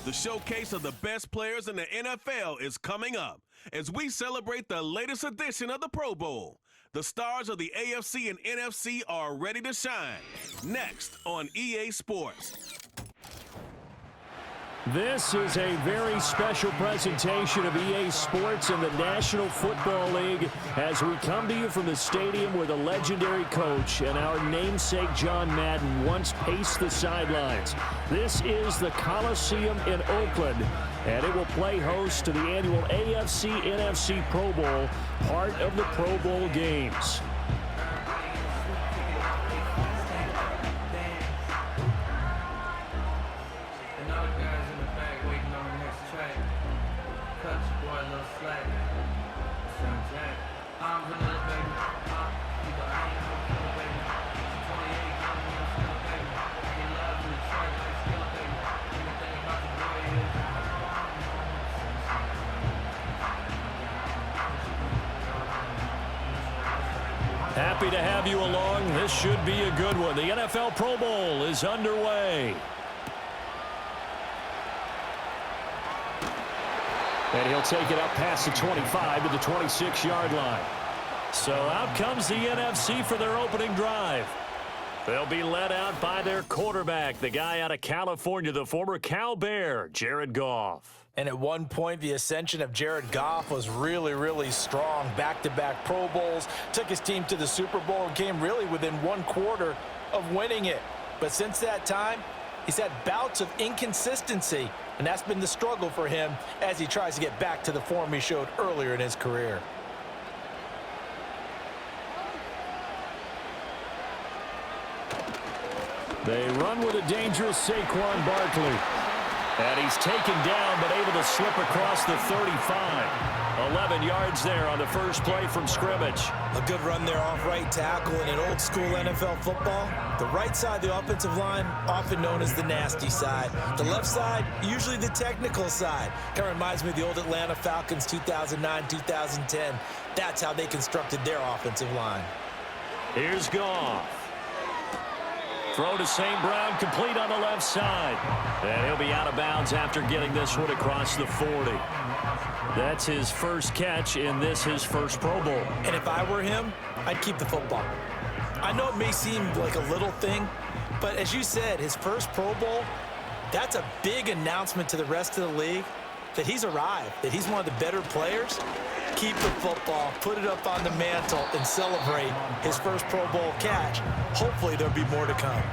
The showcase of the best players in the NFL is coming up as we celebrate the latest edition of the Pro Bowl. The stars of the AFC and NFC are ready to shine. Next on EA Sports. This is a very special presentation of EA Sports and the National Football League as we come to you from the stadium where the legendary coach and our namesake John Madden once paced the sidelines. This is the Coliseum in Oakland, and it will play host to the annual AFC NFC Pro Bowl, part of the Pro Bowl games. Happy to have you along. This should be a good one. The NFL Pro Bowl is underway. And he'll take it up past the 25 to the 26-yard line. So out comes the NFC for their opening drive. They'll be led out by their quarterback, the guy out of California, the former Cal Bear, Jared Goff. And at one point, the ascension of Jared Goff was really, really strong. Back-to-back Pro Bowls, took his team to the Super Bowl and came really within one quarter of winning it. But since that time, he's had bouts of inconsistency, and that's been the struggle for him as he tries to get back to the form he showed earlier in his career. They run with a dangerous Saquon Barkley. And he's taken down, but able to slip across the 35. 11 yards there on the first play from scrimmage. A good run there off right tackle in an old-school NFL football. The right side of the offensive line, often known as the nasty side. The left side, usually the technical side. Kind of reminds me of the old Atlanta Falcons 2009-2010. That's how they constructed their offensive line. Here's Goff. Throw to St. Brown, complete on the left side. And he'll be out of bounds after getting this one across the 40. That's his first catch in this, his first Pro Bowl. And if I were him, I'd keep the football. I know it may seem like a little thing, but as you said, his first Pro Bowl, that's a big announcement to the rest of the league that he's arrived, that he's one of the better players. Keep the football, put it up on the mantle, and celebrate his first Pro Bowl catch. Hopefully there'll be more to come.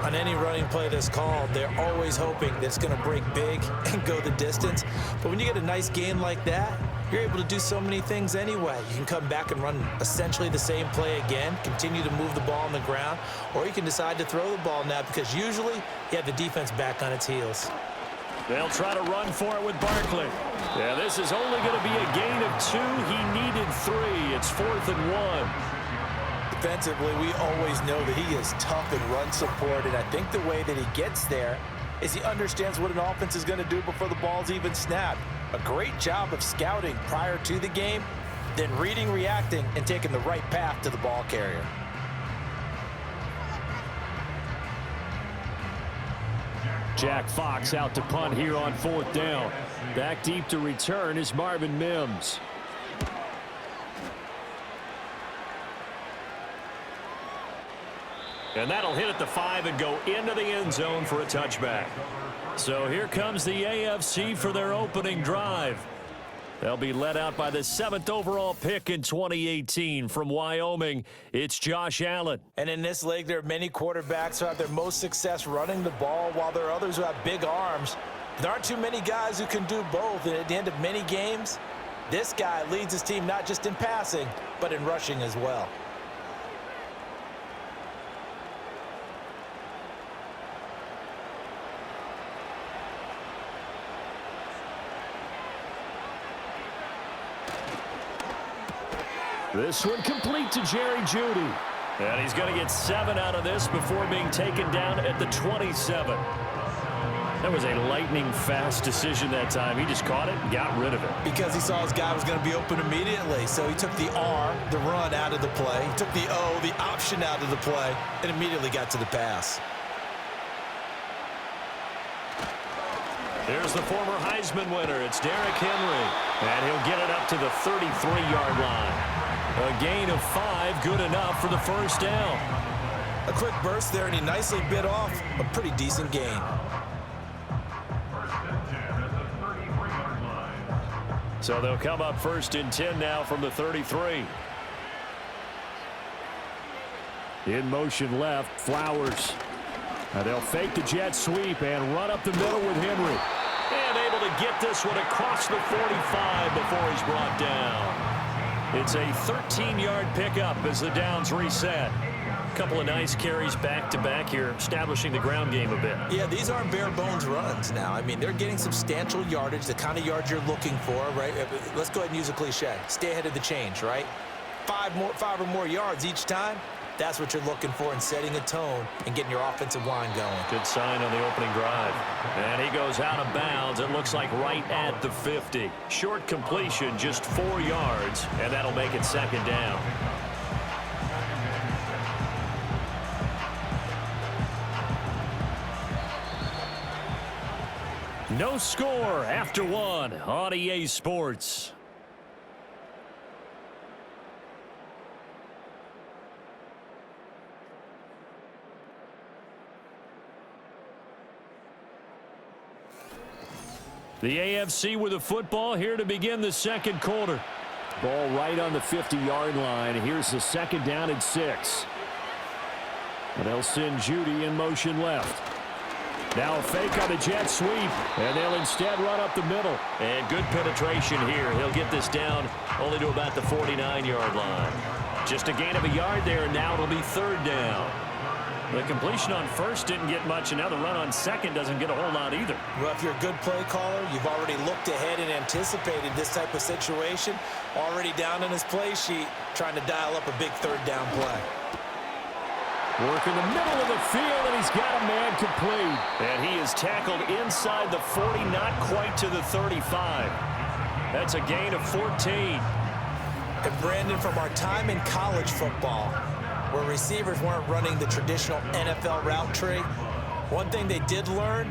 On any running play that's called, they're always hoping that it's going to break big and go the distance. But when you get a nice game like that, you're able to do so many things anyway. You can come back and run essentially the same play again, continue to move the ball on the ground, or you can decide to throw the ball now because usually you have the defense back on its heels. They'll try to run for it with Barkley. Yeah, this is only going to be a gain of 2. He needed 3. It's 4th and 1. Defensively, we always know that he is tough in run support, and I think the way that he gets there is he understands what an offense is going to do before the ball's even snapped. A great job of scouting prior to the game, then reading, reacting, and taking the right path to the ball carrier. Jack Fox out to punt here on 4th down. Back deep to return is Marvin Mims. And that'll hit at the 5 and go into the end zone for a touchback. So here comes the AFC for their opening drive. They'll be led out by the 7th overall pick in 2018 from Wyoming. It's Josh Allen. And in this league, there are many quarterbacks who have their most success running the ball, while there are others who have big arms. There aren't too many guys who can do both. And at the end of many games, this guy leads his team not just in passing, but in rushing as well. This one complete to Jerry Jeudy. And he's going to get 7 out of this before being taken down at the 27. That was a lightning-fast decision that time. He just caught it and got rid of it. Because he saw his guy was going to be open immediately. So he took the R, the run, out of the play. He took the O, the option, out of the play, and immediately got to the pass. Here's the former Heisman winner. It's Derrick Henry. And he'll get it up to the 33-yard line. A gain of 5, good enough for the first down. A quick burst there, and he nicely bit off a pretty decent gain. So they'll come up 1st and 10 now from the 33. In motion left, Flowers. Now they'll fake the jet sweep and run up the middle with Henry. And able to get this one across the 45 before he's brought down. It's a 13-yard pickup as the downs reset. A couple of nice carries back-to-back here, establishing the ground game a bit. Yeah, these aren't bare-bones runs now. I mean, they're getting substantial yardage, the kind of yards you're looking for, right? Let's go ahead and use a cliche. Stay ahead of the change, right? 5 or more yards each time. That's what you're looking for in setting a tone and getting your offensive line going. Good sign on the opening drive. And he goes out of bounds. It looks like right at the 50. Short completion, just 4 yards, and that'll make it 2nd down. No score after 1 on EA Sports. The AFC with a football here to begin the 2nd quarter. Ball right on the 50-yard line. Here's the 2nd down and 6. And they'll send Judy in motion left. Now a fake on the jet sweep, and they'll instead run up the middle. And good penetration here. He'll get this down only to about the 49-yard line. Just a gain of a yard there, and now it'll be 3rd down. The completion on 1st didn't get much, and now the run on 2nd doesn't get a whole lot either. Well, if you're a good play caller, you've already looked ahead and anticipated this type of situation. Already down in his play sheet, trying to dial up a big 3rd down play. Work in the middle of the field, and he's got a man complete. And he is tackled inside the 40, not quite to the 35. That's a gain of 14. And Brandon, from our time in college football, where receivers weren't running the traditional NFL route tree, one thing they did learn,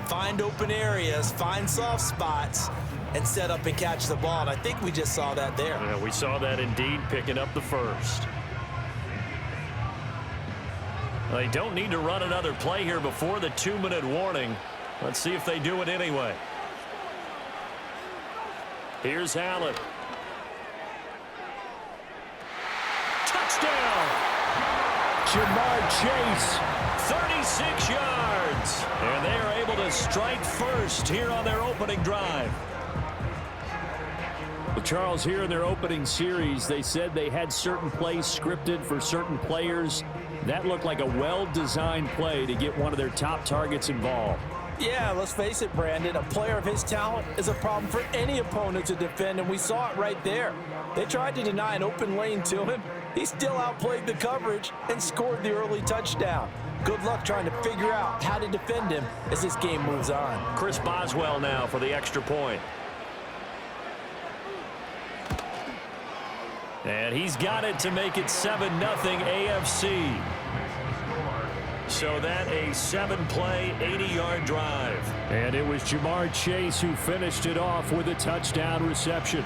find open areas, find soft spots, and set up and catch the ball. And I think we just saw that there. Yeah, we saw that indeed, picking up the 1st. They don't need to run another play here before the 2-minute warning. Let's see if they do it anyway. Here's Allen. Touchdown! Jamar Chase, 36 yards. And they are able to strike first here on their opening drive. Well, Charles, here in their opening series, they said they had certain plays scripted for certain players. That looked like a well-designed play to get one of their top targets involved. Yeah, let's face it, Brandon. A player of his talent is a problem for any opponent to defend, and we saw it right there. They tried to deny an open lane to him. He still outplayed the coverage and scored the early touchdown. Good luck trying to figure out how to defend him as this game moves on. Chris Boswell now for the extra point. And he's got it to make it 7-0 AFC. So that a 7-play, 80-yard drive. And it was Jamar Chase who finished it off with a touchdown reception.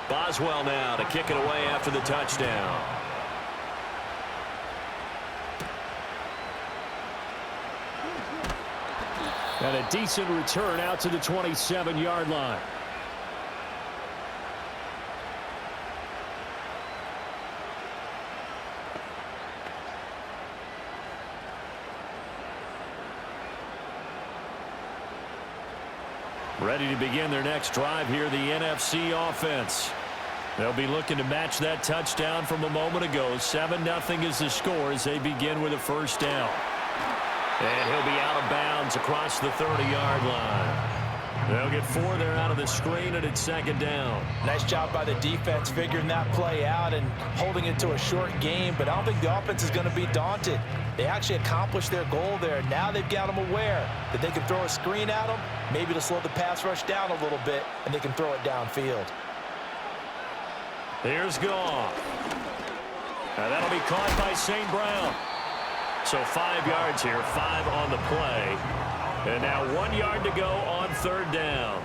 Boswell now to kick it away after the touchdown. And a decent return out to the 27-yard line. Ready to begin their next drive here, the NFC offense. They'll be looking to match that touchdown from a moment ago. 7-0 is the score as they begin with a first down. And he'll be out of bounds across the 30-yard line. They'll get 4 there out of the screen, and it's second down. Nice job by the defense figuring that play out and holding it to a short game, but I don't think the offense is going to be daunted. They actually accomplished their goal there. Now they've got them aware that they can throw a screen at them, maybe to slow the pass rush down a little bit, and they can throw it downfield. Here's Goff. Now that'll be caught by St. Brown. So 5 yards here, 5 on the play. And now 1 yard to go on third down.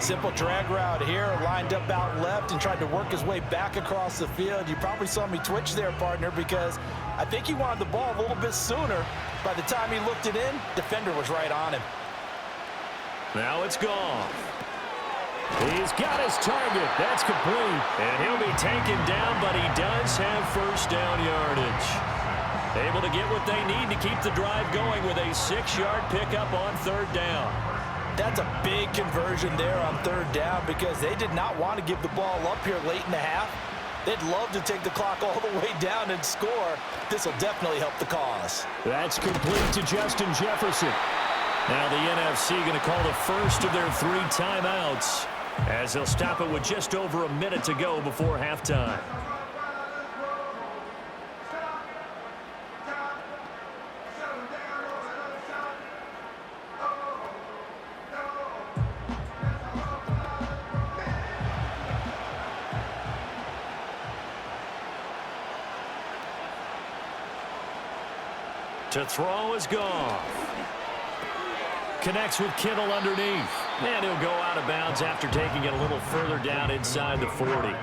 Simple drag route here, lined up out left and tried to work his way back across the field. You probably saw me twitch there, partner, because I think he wanted the ball a little bit sooner. By the time he looked it in, defender was right on him. Now it's Goff. He's got his target. That's complete. And he'll be taken down, but he does have first down yardage. Able to get what they need to keep the drive going with a 6-yard pickup on third down. That's a big conversion there on third down because they did not want to give the ball up here late in the half. They'd love to take the clock all the way down and score. This will definitely help the cause. That's complete to Justin Jefferson. Now the NFC going to call the first of their 3 timeouts as they'll stop it with just over a minute to go before halftime. To throw is Goff. Connects with Kittle underneath. And he'll go out of bounds after taking it a little further down inside the 40.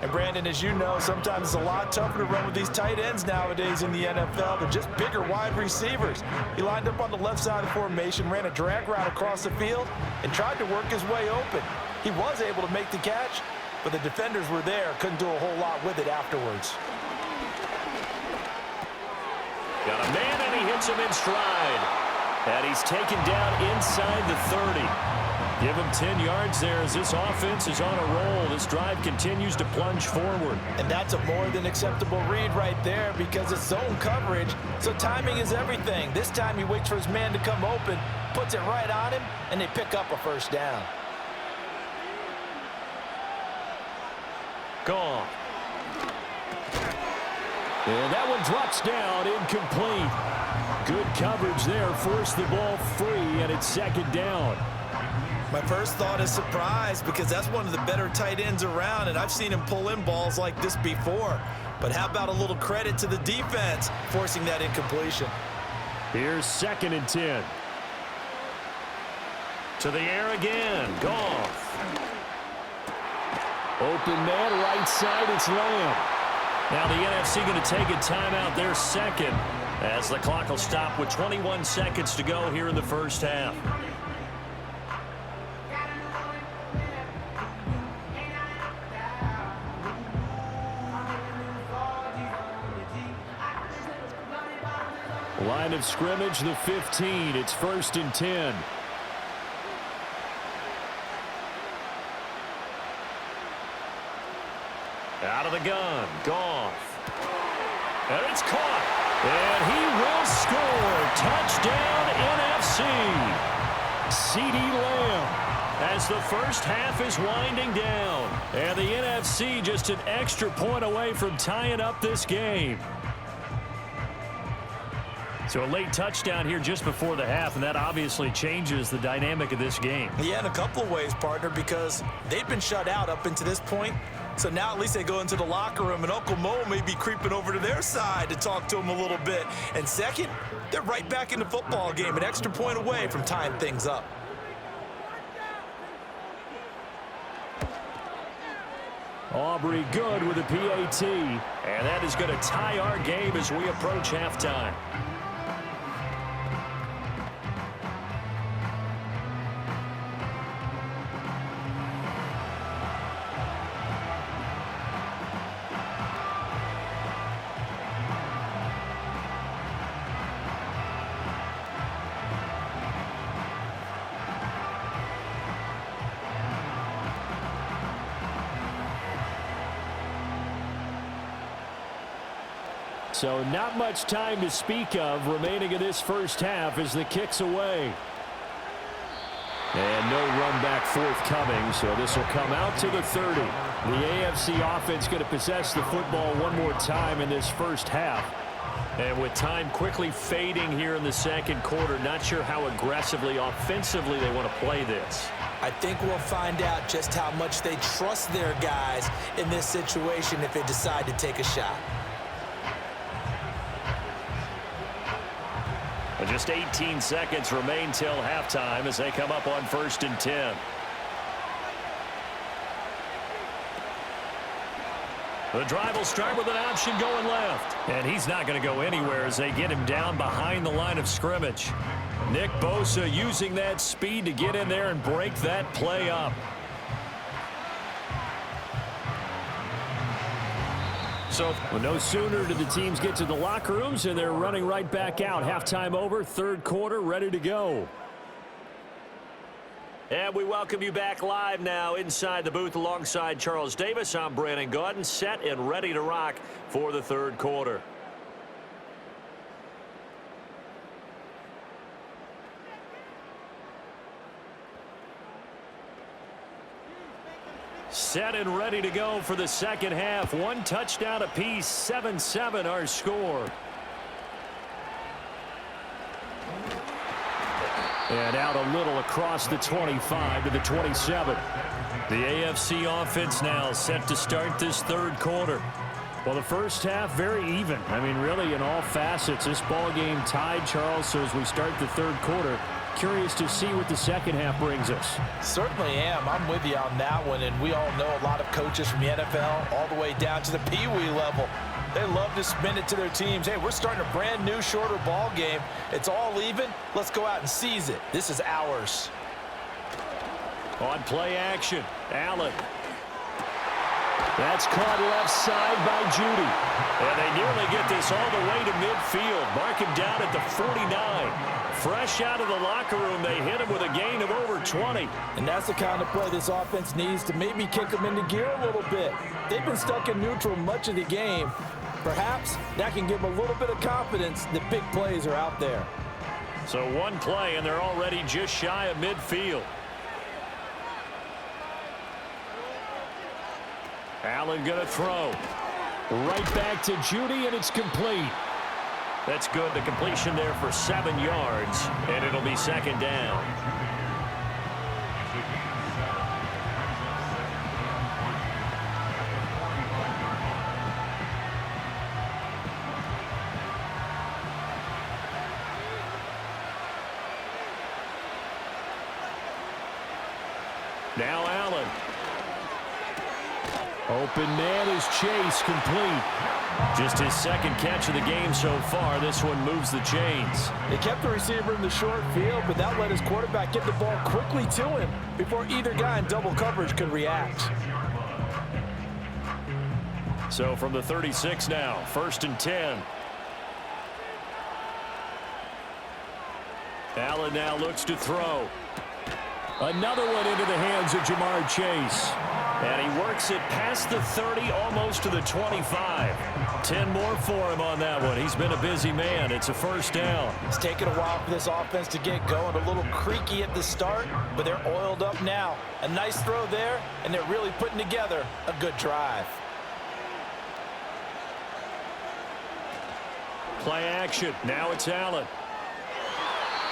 And Brandon, as you know, sometimes it's a lot tougher to run with these tight ends nowadays in the NFL. They're just bigger wide receivers. He lined up on the left side of the formation, ran a drag route across the field, and tried to work his way open. He was able to make the catch, but the defenders were there, couldn't do a whole lot with it afterwards. Got a man, and he hits him in stride. And he's taken down inside the 30. Give him 10 yards there as this offense is on a roll. This drive continues to plunge forward. And that's a more than acceptable read right there because it's zone coverage, so timing is everything. This time he waits for his man to come open, puts it right on him, and they pick up a first down. Gone. And that one drops down, incomplete. Good coverage there, forced the ball free, and it's second down. My first thought is surprise because that's one of the better tight ends around, and I've seen him pull in balls like this before. But how about a little credit to the defense forcing that incompletion? Here's 2nd and 10. To the air again, Goff. Open man, right side, it's Lamb. Now the NFC going to take a timeout, their second, as the clock will stop with 21 seconds to go here in the first half. Line of scrimmage, the 15. It's 1st and 10. Out of the gun, Goff. And it's caught. And he will score. Touchdown, NFC. CeeDee Lamb as the first half is winding down. And the NFC just an extra point away from tying up this game. So a late touchdown here just before the half, and that obviously changes the dynamic of this game. Yeah, in a couple of ways, partner, because they've been shut out up until this point. So now at least they go into the locker room, and Uncle Mo may be creeping over to their side to talk to him a little bit. And second, they're right back in the football game, an extra point away from tying things up. Aubrey good with a PAT, and that is going to tie our game as we approach halftime. So not much time to speak of remaining in this first half as the kick's away. And no run back forthcoming, so this will come out to the 30. The AFC offense going to possess the football one more time in this first half. And with time quickly fading here in the second quarter, not sure how aggressively, offensively they want to play this. I think we'll find out just how much they trust their guys in this situation if they decide to take a shot. And just 18 seconds remain till halftime as they come up on 1st and 10. The drive will start with an option going left. And he's not going to go anywhere as they get him down behind the line of scrimmage. Nick Bosa using that speed to get in there and break that play up. So well, no sooner did the teams get to the locker rooms, and they're running right back out. Halftime over, third quarter, ready to go. And we welcome you back live now inside the booth alongside Charles Davis. I'm Brandon Gaudin, set and ready to rock for the third quarter. Set and ready to go for the second half. One touchdown apiece, 7-7 our score. And out a little across the 25 to the 27. The AFC offense now set to start this third quarter. Well, the first half very even. I mean, really in all facets. This ball game tied, Charles, so as we start the third quarter, curious to see what the second half brings us. Certainly am. I'm with you on that one, and we all know a lot of coaches from the NFL all the way down to the Pee-wee level. They love to spin it to their teams. Hey, we're starting a brand new, shorter ball game. It's all even. Let's go out and seize it. This is ours. On play action, Allen. That's caught left side by Judy. And they nearly get this all the way to midfield. Mark him down at the 49. Fresh out of the locker room, they hit him with a gain of over 20. And that's the kind of play this offense needs to maybe kick them into gear a little bit. They've been stuck in neutral much of the game. Perhaps that can give them a little bit of confidence that big plays are out there. So one play, and they're already just shy of midfield. Allen going to throw. Right back to Judy, and it's complete. That's good. The completion there for 7 yards, and it'll be second down. Now Allen. Open man is Chase, complete. Just his second catch of the game so far. This one moves the chains. They kept the receiver in the short field, but that let his quarterback get the ball quickly to him before either guy in double coverage could react. So from the 36 now, 1st and 10. Allen now looks to throw. Another one into the hands of Jamar Chase. And he works it past the 30, almost to the 25. 10 more for him on that one. He's been a busy man. It's a first down. It's taken a while for this offense to get going. A little creaky at the start, but they're oiled up now. A nice throw there, and they're really putting together a good drive. Play action. Now it's Allen.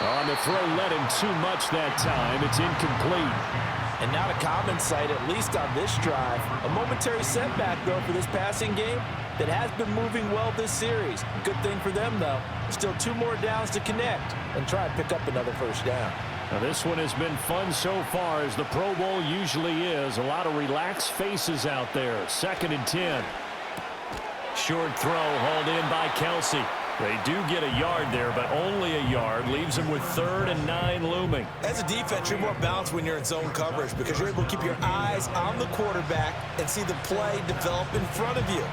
On the throw, led him too much that time. It's incomplete. And not a common sight, at least on this drive. A momentary setback, though, for this passing game that has been moving well this series. Good thing for them, though. Still 2 more downs to connect and try and pick up another first down. Now, this one has been fun so far, as the Pro Bowl usually is. A lot of relaxed faces out there. 2nd and 10. Short throw hauled in by Kelsey. They do get a yard there, but only a yard. Leaves them with 3rd and 9 looming. As a defense, you're more balanced when you're in zone coverage because you're able to keep your eyes on the quarterback and see the play develop in front of you.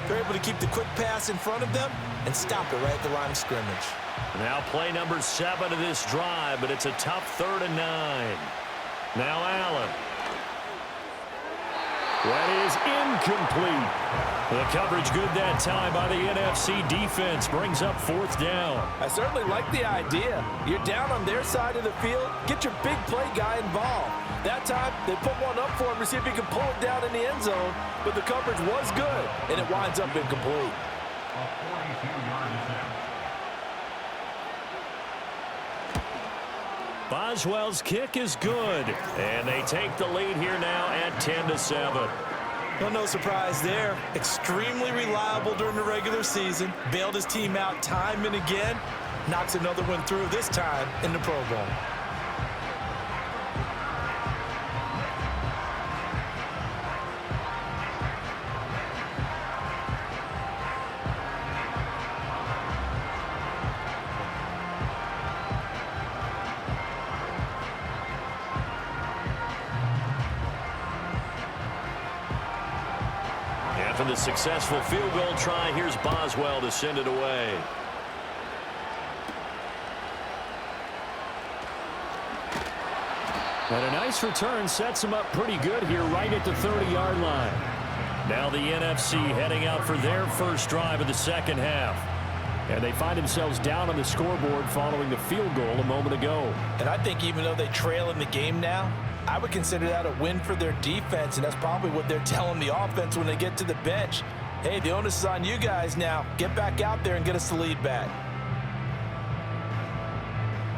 You're able to keep the quick pass in front of them and stop it right at the line of scrimmage. Now play number 7 of this drive, but it's a tough 3rd and 9. Now Allen. That is incomplete. The coverage good that time by the NFC defense brings up 4th down. I certainly like the idea. You're down on their side of the field. Get your big play guy involved. That time, they put one up for him to see if he can pull it down in the end zone. But the coverage was good, and it winds up incomplete. Boswell's kick is good, and they take the lead here now at 10-7. Well, no surprise there. Extremely reliable during the regular season. Bailed his team out time and again. Knocks another one through, this time in the Pro Bowl. After the successful field goal try, here's Boswell to send it away. And a nice return sets him up pretty good here right at the 30-yard line. Now the NFC heading out for their first drive of the second half. And they find themselves down on the scoreboard following the field goal a moment ago. And I think even though they trail in the game now, I would consider that a win for their defense, and that's probably what they're telling the offense when they get to the bench. Hey, the onus is on you guys now. Get back out there and get us the lead back.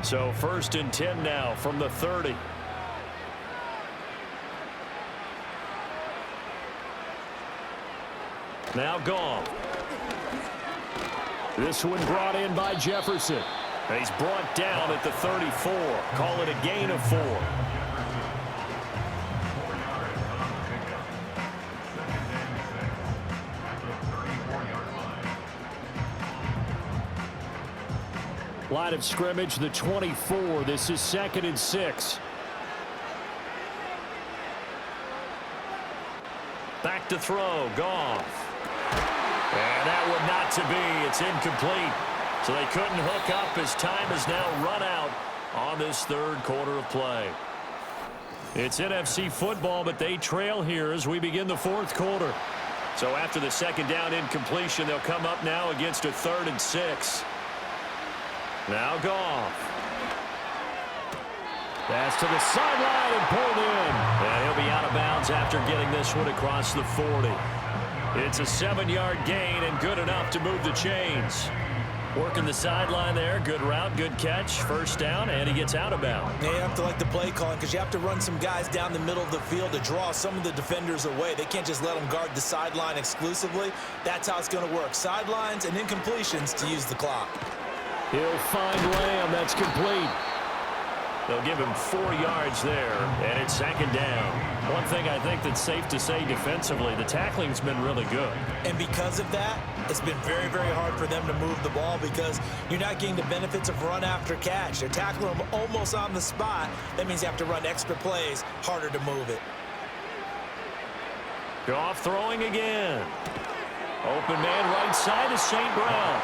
So 1st and 10 now from the 30. Now Goff. This one brought in by Jefferson. He's brought down at the 34. Call it a gain of 4. Line of scrimmage, the 24. This is 2nd and 6. Back to throw, Goff. And that one not to be. It's incomplete. So they couldn't hook up as time has now run out on this 3rd quarter of play. It's NFC football, but they trail here as we begin the 4th quarter. So after the 2nd down incompletion, they'll come up now against a 3rd and 6. Now Goff. Pass to the sideline and pulled in. And he'll be out of bounds after getting this one across the 40. It's a 7-yard gain and good enough to move the chains. Working the sideline there. Good route, good catch. 1st down, and he gets out of bounds. Yeah, you have to like the play calling because you have to run some guys down the middle of the field to draw some of the defenders away. They can't just let them guard the sideline exclusively. That's how it's going to work. Sidelines and incompletions to use the clock. He'll find Lamb. That's complete. They'll give him 4 yards there, and it's 2nd down. One thing I think that's safe to say defensively, the tackling's been really good. And because of that, it's been very, very hard for them to move the ball because you're not getting the benefits of run after catch. They're tackling them almost on the spot. That means you have to run extra plays, harder to move it. Goff throwing again. Open man right side is St. Brown.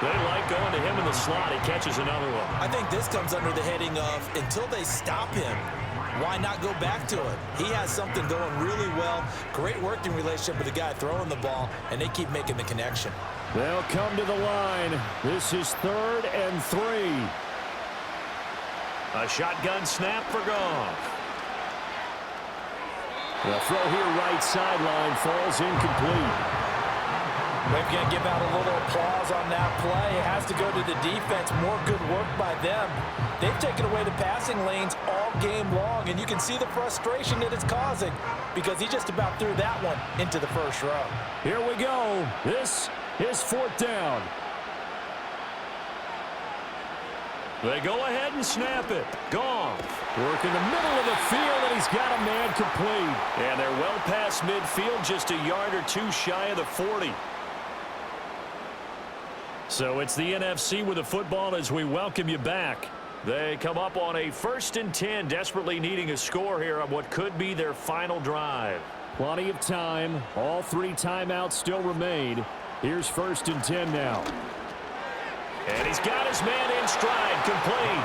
They like going to him in the slot. He catches another one. I think this comes under the heading of until they stop him, why not go back to it? He has something going really well. Great working relationship with the guy throwing the ball, and they keep making the connection. They'll come to the line. This is 3rd and 3. A shotgun snap for Goff. The throw here right sideline falls incomplete. They're going to give out a little applause on that play. It has to go to the defense. More good work by them. They've taken away the passing lanes all game long, and you can see the frustration that it's causing because he just about threw that one into the 1st row. Here we go. This is 4th down. They go ahead and snap it. Goff work in the middle of the field, and he's got a man complete. And they're well past midfield, just a yard or 2 shy of the 40. So it's the NFC with the football as we welcome you back. They come up on a 1st and 10, desperately needing a score here on what could be their final drive. Plenty of time. All 3 timeouts still remain. Here's 1st and 10 now. And he's got his man in stride, complete.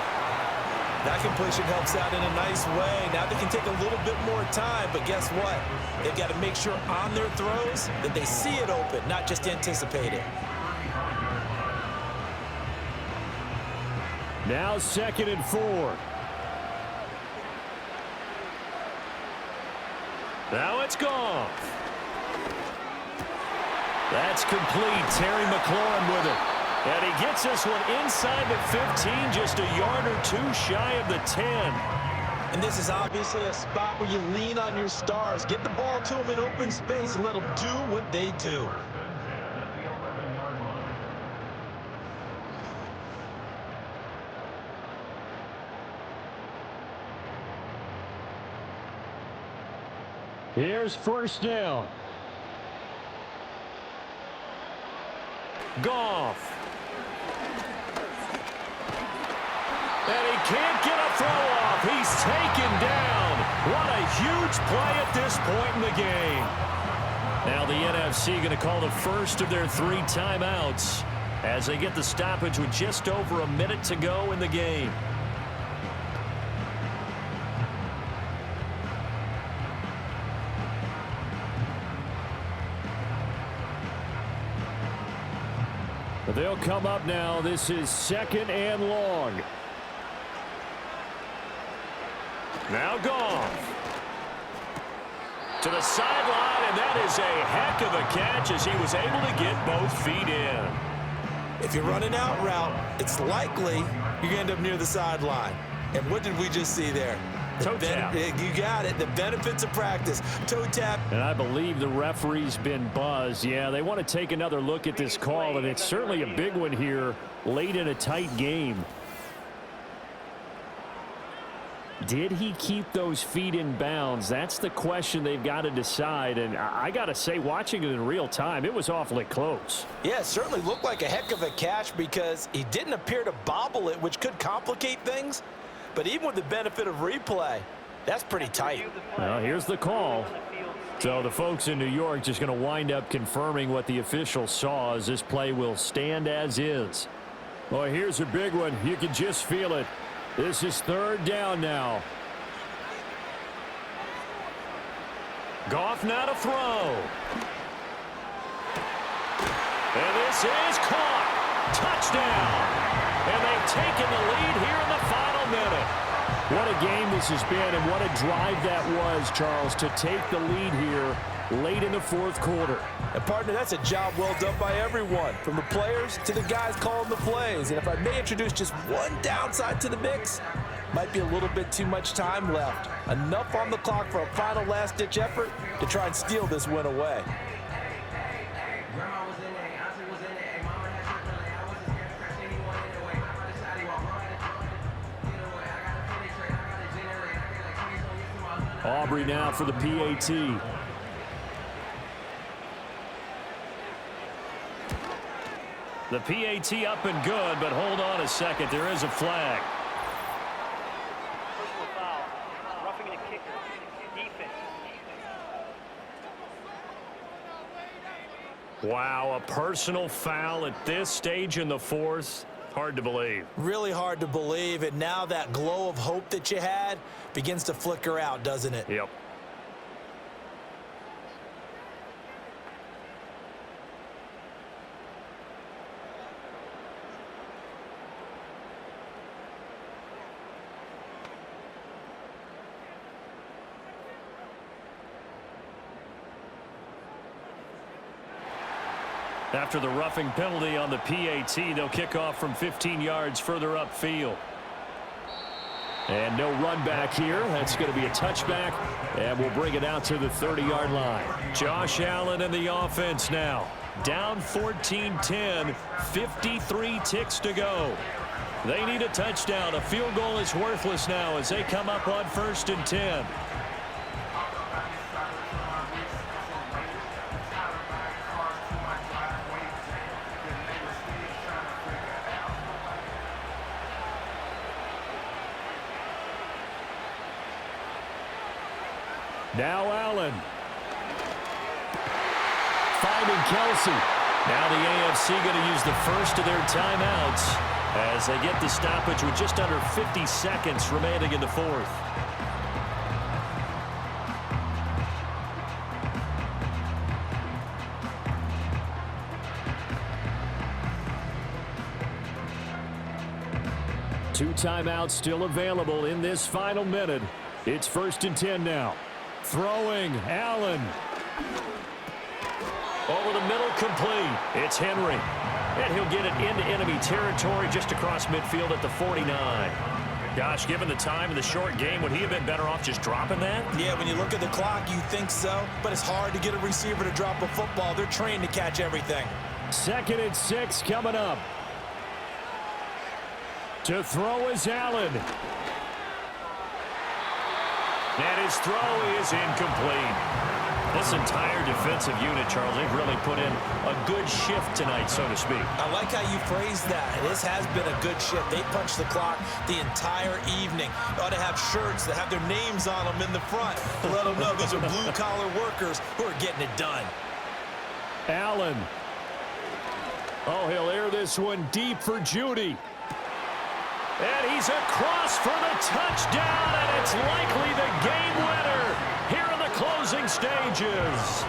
That completion helps out in a nice way. Now they can take a little bit more time, but guess what? They've got to make sure on their throws that they see it open, not just anticipate it. Now 2nd and 4. Now it's Goff. That's complete. Terry McLaurin with it. And he gets this one inside the 15, just a yard or two shy of the 10. And this is obviously a spot where you lean on your stars. Get the ball to them in open space and let them do what they do. Here's 1st down. Goff. And he can't get a throw off. He's taken down. What a huge play at this point in the game. Now the NFC going to call the first of their 3 timeouts as they get the stoppage with just over a minute to go in the game. But they'll come up now. This is 2nd and long. Now Goff. To the sideline, and that is a heck of a catch as he was able to get both feet in. If you're running out route, it's likely you're going to end up near the sideline. And what did we just see there? Toe tap. You got it. The benefits of practice. Toe tap. And I believe the referee's been buzzed. Yeah, they want to take another look at this call, and it's certainly a big one here late in a tight game. Did he keep those feet in bounds? That's the question they've got to decide. And I got to say, watching it in real time, it was awfully close. Yeah, it certainly looked like a heck of a catch because he didn't appear to bobble it, which could complicate things. But even with the benefit of replay, that's pretty tight. Well, here's the call. So the folks in New York just going to wind up confirming what the official saw as this play will stand as is. Well, here's a big one. You can just feel it. This is 3rd down now. Goff now to throw. And this is caught. Touchdown. And they've taken the lead here in the final minute. What a game this has been, and what a drive that was, Charles, to take the lead here late in the 4th quarter. And, partner, that's a job well done by everyone, from the players to the guys calling the plays. And if I may introduce just one downside to the mix, might be a little bit too much time left. Enough on the clock for a final last-ditch effort to try and steal this win away. Aubrey now for the PAT. The PAT up and good, but hold on a second. There is a flag. Personal foul. Roughing the kicker. Defense. Wow, a personal foul at this stage in the 4th. Hard to believe. Really hard to believe, and now that glow of hope that you had begins to flicker out, doesn't it? Yep. After the roughing penalty on the PAT, they'll kick off from 15 yards further upfield. And no run back here. That's going to be a touchback, and we'll bring it out to the 30-yard line. Josh Allen and the offense now. Down 14-10, 53 ticks to go. They need a touchdown. A field goal is worthless now as they come up on 1st and 10. Now Allen. Finding Kelsey. Now the AFC going to use the first of their timeouts as they get the stoppage with just under 50 seconds remaining in the fourth. Two timeouts still available in this final minute. It's 1st and 10 now. Throwing, Allen. Over the middle, complete. It's Henry. And he'll get it into enemy territory just across midfield at the 49. Gosh, given the time of the short game, would he have been better off just dropping that? Yeah, when you look at the clock, you think so. But it's hard to get a receiver to drop a football. They're trained to catch everything. 2nd and 6 coming up. To throw is Allen. And his throw is incomplete. This entire defensive unit, Charles, they've really put in a good shift tonight, so to speak. I like how you phrased that. This has been a good shift. They punched the clock the entire evening. They ought to have shirts that have their names on them in the front to let them know those are blue-collar workers who are getting it done. Allen. Oh, he'll air this one deep for Judy. And he's across for the touchdown, and it's likely the game winner here in the closing stages.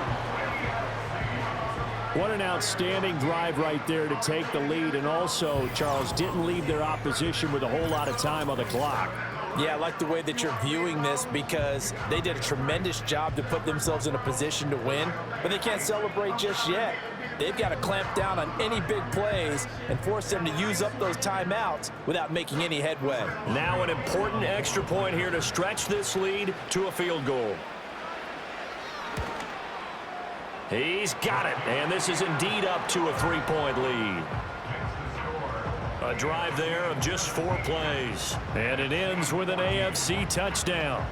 What an outstanding drive right there to take the lead, and also, Charles, didn't leave their opposition with a whole lot of time on the clock. Yeah, I like the way that you're viewing this because they did a tremendous job to put themselves in a position to win, but they can't celebrate just yet. They've got to clamp down on any big plays and force them to use up those timeouts without making any headway. Now an important extra point here to stretch this lead to a field goal. He's got it, and this is indeed up to a 3-point lead. A drive there of just 4 plays, and it ends with an AFC touchdown.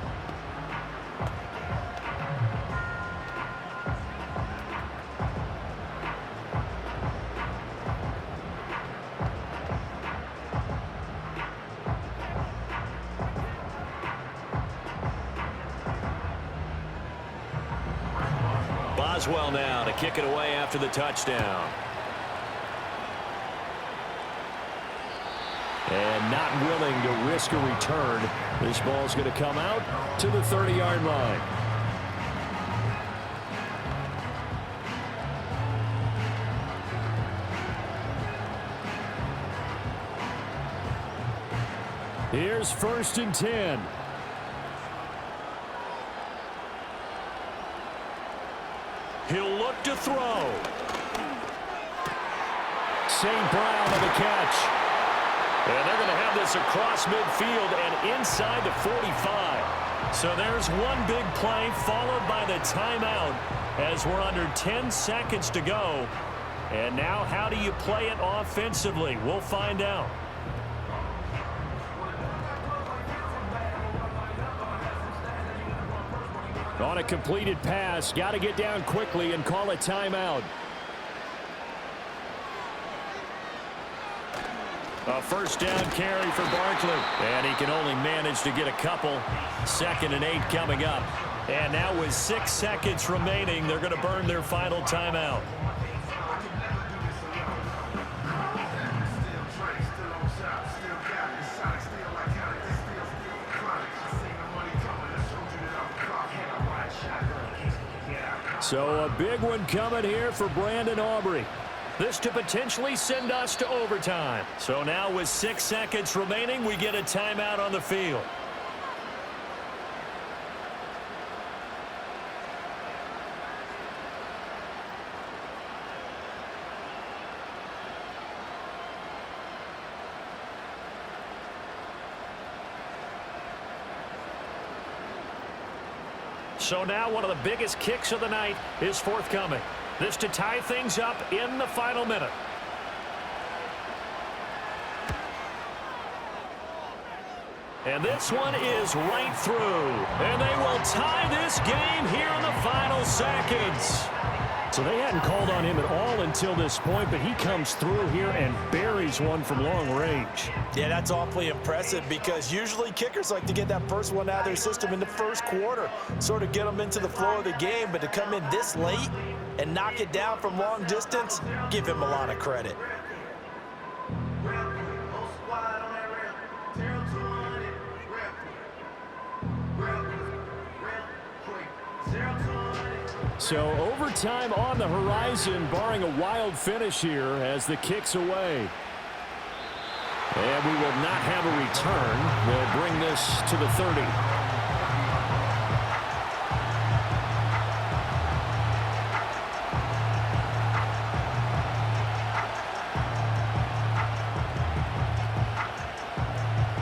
Boswell now to kick it away after the touchdown. And not willing to risk a return. This ball's going to come out to the 30-yard line. Here's 1st and 10. He'll look to throw. St. Brown on the catch. And they're going to have this across midfield and inside the 45. So there's one big play followed by the timeout as we're under 10 seconds to go. And now how do you play it offensively? We'll find out. On a completed pass, got to get down quickly and call a timeout. A 1st down carry for Barkley. And he can only manage to get a couple. 2nd and 8 coming up. And now with 6 seconds remaining, they're going to burn their final timeout. So a big one coming here for Brandon Aubrey. This to potentially send us to overtime. So now with 6 seconds remaining, we get a timeout on the field. So now one of the biggest kicks of the night is forthcoming. This to tie things up in the final minute. And this one is right through. And they will tie this game here in the final seconds. So they hadn't called on him at all until this point, but he comes through here and buries one from long range. Yeah, that's awfully impressive because usually kickers like to get that first one out of their system in the first quarter, sort of get them into the flow of the game, but to come in this late, and knock it down from long distance, give him a lot of credit. So overtime on the horizon, barring a wild finish here as the kick's away. And we will not have a return. They'll bring this to the 30.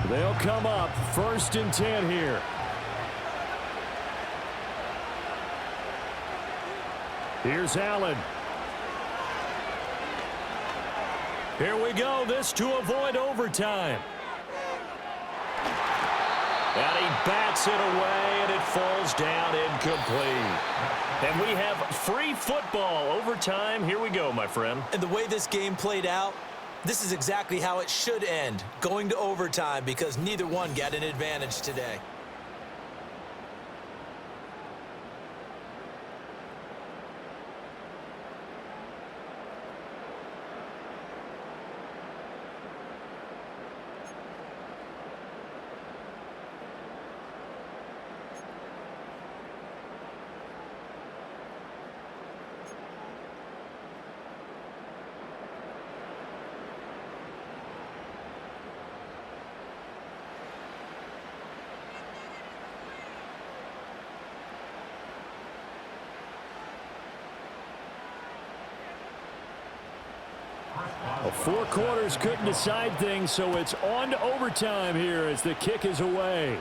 They'll come up 1st and 10 here. Here's Allen. Here we go. This to avoid overtime. And he bats it away, and it falls down incomplete. And we have free football. Overtime. Here we go, my friend. And the way this game played out, this is exactly how it should end, going to overtime, because neither one got an advantage today. Well, 4 quarters couldn't decide things, so it's on to overtime here as the kick is away.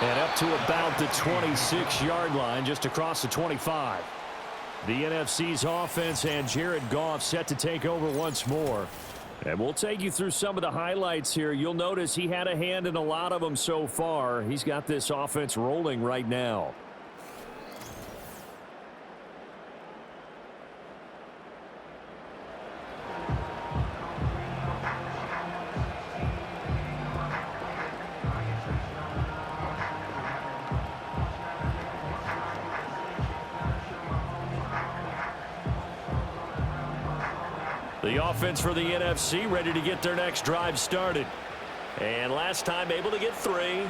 And up to about the 26-yard line, just across the 25. The NFC's offense and Jared Goff set to take over once more. And we'll take you through some of the highlights here. You'll notice he had a hand in a lot of them so far. He's got this offense rolling right now. The offense for the NFC ready to get their next drive started. And last time able to get 3.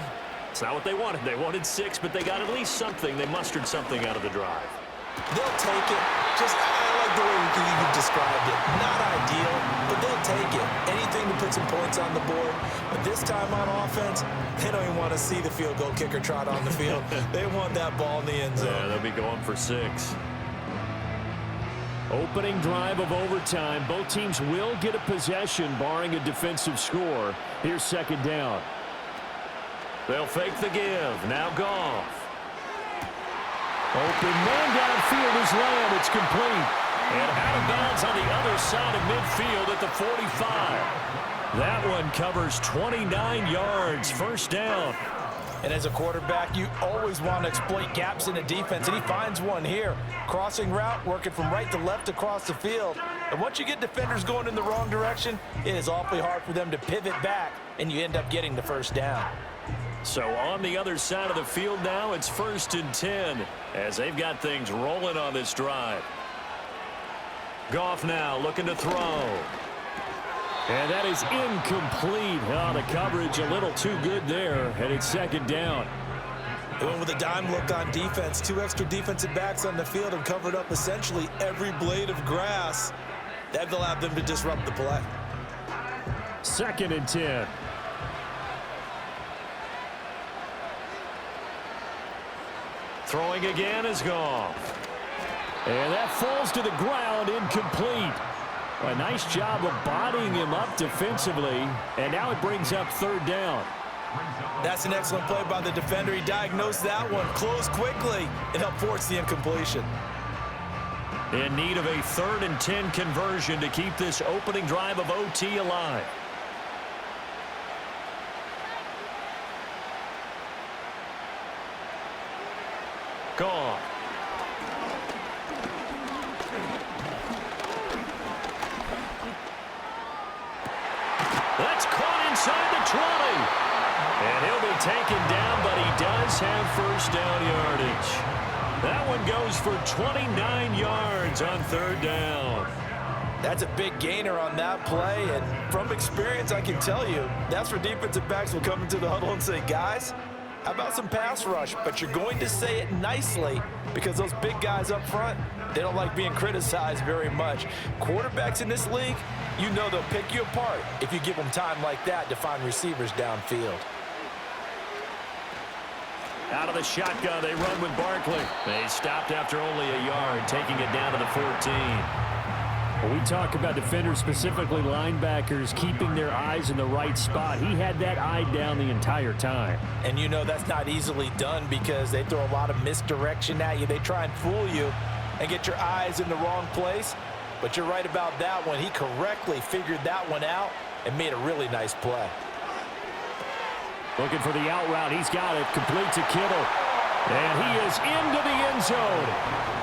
It's not what they wanted. They wanted 6, but they got at least something. They mustered something out of the drive. They'll take it. I like the way you described it. Not ideal, but they'll take it. Anything to put some points on the board. But this time on offense, they don't even want to see the field goal kicker trot on the field. They want that ball in the end zone. Yeah, they'll be going for 6. Opening drive of overtime. Both teams will get a possession, barring a defensive score. Here's 2nd down. They'll fake the give. Now Goff. Open man downfield is Lamb. It's complete. And out of bounds on the other side of midfield at the 45. That one covers 29 yards. 1st down. And as a quarterback, you always want to exploit gaps in the defense, and he finds one here. Crossing route, working from right to left across the field. And once you get defenders going in the wrong direction, it is awfully hard for them to pivot back, and you end up getting the 1st down. So on the other side of the field now, it's 1st and 10 as they've got things rolling on this drive. Goff now looking to throw. And that is incomplete. Oh, the coverage a little too good there, and it's 2nd down. They went with a dime look on defense. 2 extra defensive backs on the field and covered up essentially every blade of grass. That allowed them to disrupt the play. 2nd and 10. Throwing again is Goff. And that falls to the ground, incomplete. A nice job of bodying him up defensively, and now it brings up 3rd down. That's an excellent play by the defender. He diagnosed that one, closed quickly, and helped force the incompletion. In need of a 3rd and 10 conversion to keep this opening drive of OT alive. Goff. That's caught inside the 20. And he'll be taken down, but he does Bucks have first down yardage. That one goes for 29 yards on third down. That's a big gainer on that play, and from experience, I can tell you, that's where defensive backs will come into the huddle and say, guys, how about some pass rush? But you're going to say it nicely because those big guys up front, they don't like being criticized very much. Quarterbacks in this league, you know they'll pick you apart if you give them time like that to find receivers downfield. Out of the shotgun, they run with Barkley. They stopped after only a yard, taking it down to the 14. When we talk about defenders, specifically linebackers, keeping their eyes in the right spot, he had that eye down the entire time. And you know that's not easily done because they throw a lot of misdirection at you. They try and fool you and get your eyes in the wrong place. But you're right about that one. He correctly figured that one out and made a really nice play. Looking for the out route. He's got it. Complete to Kittle. And he is into the end zone.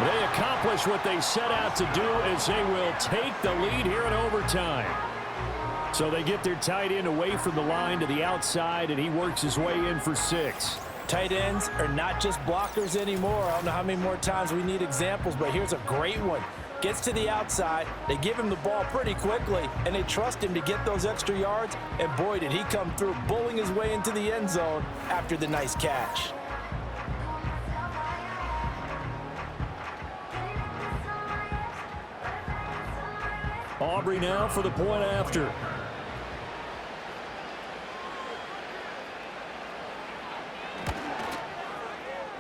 They accomplish what they set out to do as they will take the lead here in overtime. So they get their tight end away from the line to the outside, and he works his way in for 6. Tight ends are not just blockers anymore. I don't know how many more times we need examples, but here's a great one. Gets to the outside, they give him the ball pretty quickly, and they trust him to get those extra yards, and boy, did he come through, bullying his way into the end zone after the nice catch. Aubrey now for the point after.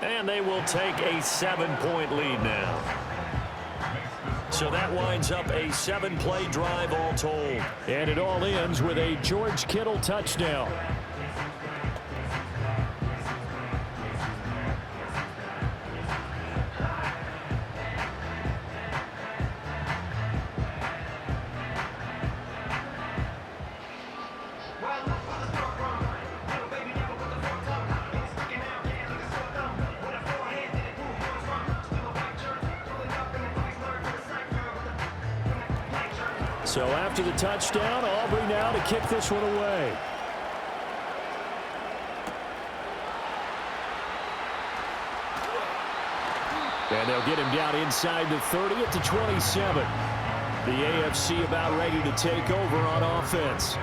And they will take a 7-point lead now. So that winds up a 7-play drive all told. And it all ends with a George Kittle touchdown. So after the touchdown, Aubrey now to kick this one away. And they'll get him down inside the 30 at the 27. The AFC about ready to take over on offense.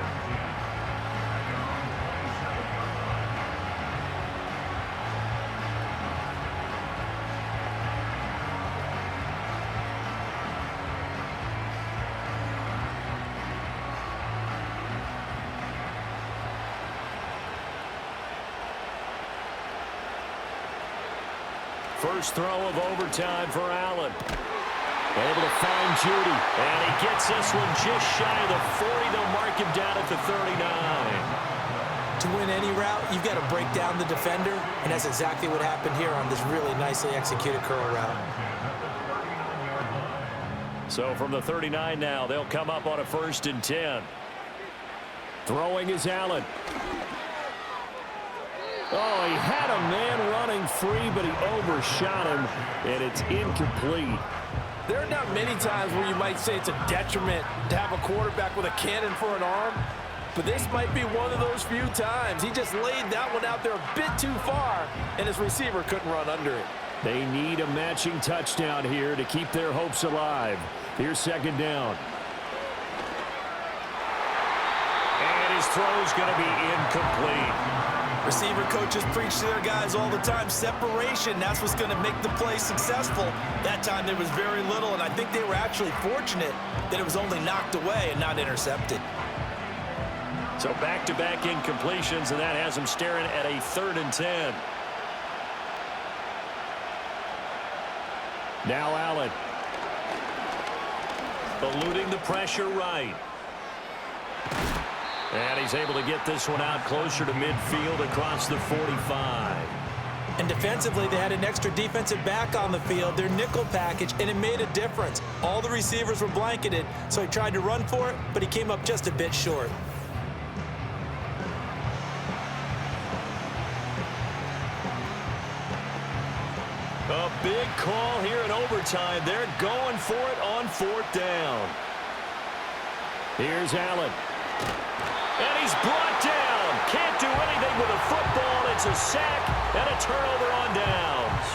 First throw of overtime for Allen. Able to find Judy. And he gets this one just shy of the 40. They'll mark him down at the 39. To win any route, you've got to break down the defender, and that's exactly what happened here on this really nicely executed curl route. So from the 39 now, they'll come up on a 1st and 10. Throwing is Allen. Oh, he had a man running free, but he overshot him, and it's incomplete. There are not many times where you might say it's a detriment to have a quarterback with a cannon for an arm, but this might be one of those few times. He just laid that one out there a bit too far, and his receiver couldn't run under it. They need a matching touchdown here to keep their hopes alive. Here's 2nd down. And his throw's going to be incomplete. Receiver coaches preach to their guys all the time. Separation, that's what's going to make the play successful. That time there was very little, and I think they were actually fortunate that it was only knocked away and not intercepted. So back-to-back incompletions, and that has them staring at a 3rd and 10. Now Allen. Eluding the pressure right. And he's able to get this one out closer to midfield across the 45. And defensively, they had an extra defensive back on the field, their nickel package, and it made a difference. All the receivers were blanketed, so he tried to run for it, but he came up just a bit short. A big call here in overtime. They're going for it on 4th down. Here's Allen. And he's brought down. can't do anything with a football. It's a sack and a turnover on downs.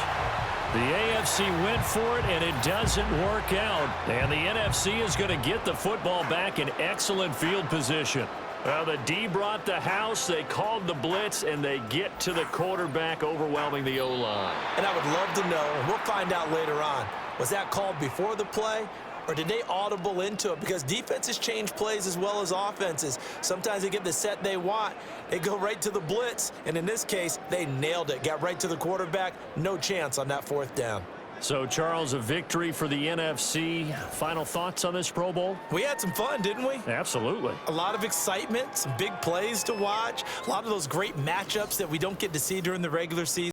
The AFC went for it, and it doesn't work out. And the NFC is going to get the football back in excellent field position. Well, the D brought the house. They called the blitz, and they get to the quarterback, overwhelming the O-line. And I would love to know, and we'll find out later on, was that called before the play, or did they audible into it? Because defenses change plays as well as offenses. Sometimes they get the set they want. They go right to the blitz, and in this case, they nailed it. Got right to the quarterback. No chance on that 4th down. So, Charles, a victory for the NFC. Final thoughts on this Pro Bowl? We had some fun, didn't we? Absolutely. A lot of excitement, some big plays to watch, a lot of those great matchups that we don't get to see during the regular season.